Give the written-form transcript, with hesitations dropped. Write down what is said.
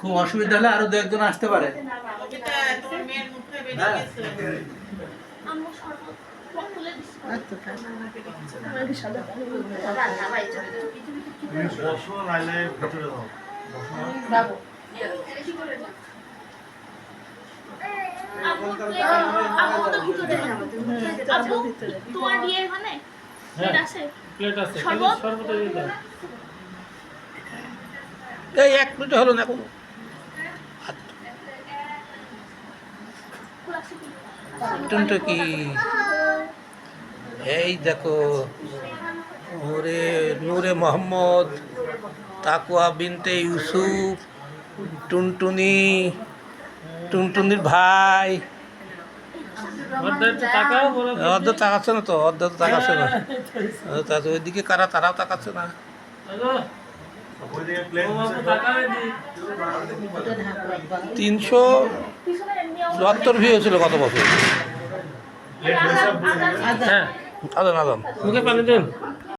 খুব অসুবিধা হলে আরো দু একজন আসতে পারে। এই 1 মিনিট হলো না কোনো। টুনটুকি এই দেখো, ওরে নূরে মোহাম্মদ, তাকুয়া বিনতে ইউসুফ, টুনটুনি, টুনটুনির ভাই। অর্ধ তাকাচ্ছে না তো, অর্ধ তো তাকাচ্ছে না। ওইদিকে কারা, তারাও তাকাচ্ছে না। 374 ভিউ হয়েছিল গত বছর। হ্যাঁ, আদান আদান মুখে পানি দিন।